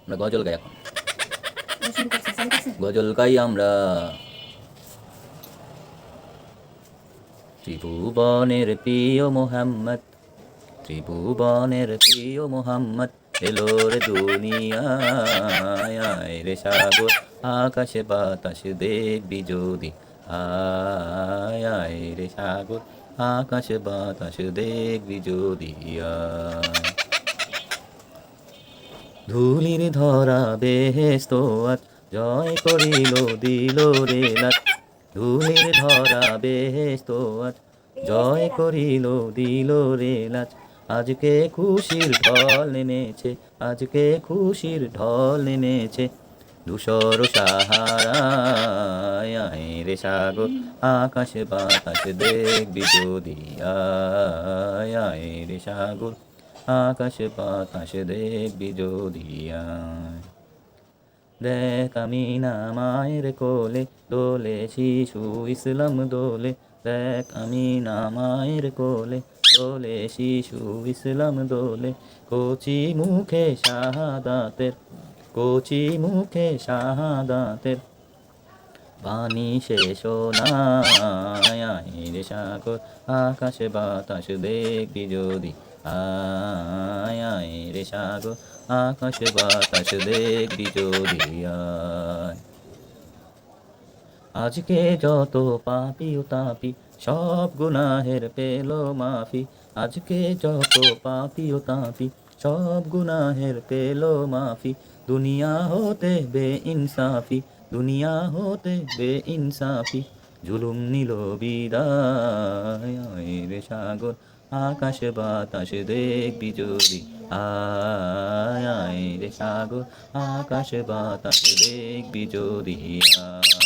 আমরা গজল গাই এখন, গজল গাই আমরা। ত্রিভুবনের প্রিয় মোহাম্মদ, ত্রিভুবনের প্রিয় মোহাম্মদ এলো রে দুনিয়ায়। আয় রে সাগর আকাশে বাতাস দেখবি যদি, আয় আয় রে সাগর আকাশে বাতাস দেখবি যদি আয়। ধুলির ধরা বেহেশত আজ জয় করিল দিল রে লাট। ধুলির ধরা বেহেশত আজ জয় করিল দিল রে লাট। আজকে খুশির ঢল নেমেছে, আজকে খুশির ঢল নেমেছে ধূসর সাহারায়। আয় রে সাগর আকাশে বাতাস দেখবি যদি, আয় আয় রে সাগর আকাশে বাতাস দেখবি যদি আয়। দেখ আমিনা মায়ের কোলে দোলে শিশু ইসলাম দোলে। দেখ আমিনা মায়ের কোলে দোলে শিশু ইসলাম দোলে। কচি মুখে শাহাদাতের, কচি মুখে শাহাদাতের বাণী শেষ নাই। আয় রে সাগর আকাশে বাতাস দেখবি যদি, আয় আয় রে সাগর আকাশে বাতাস দেখবি যদি আয়। আজকে যত পাপি ও তাপি সব গুনাহের পেল মাফি। আজকে যত পাপি ও তাপি সব গুনাহের পেল মাফি। দুনিয়া হতে বেইনসাফি, দুনিয়া হতে বেইনসাফি জুলুম নিল বিদায়। আয় রে সাগর আকাশে বাতাস দেখবি যদি, আয় আয় রে সাগর আকাশে বাতাস দেখবি যদি আয়।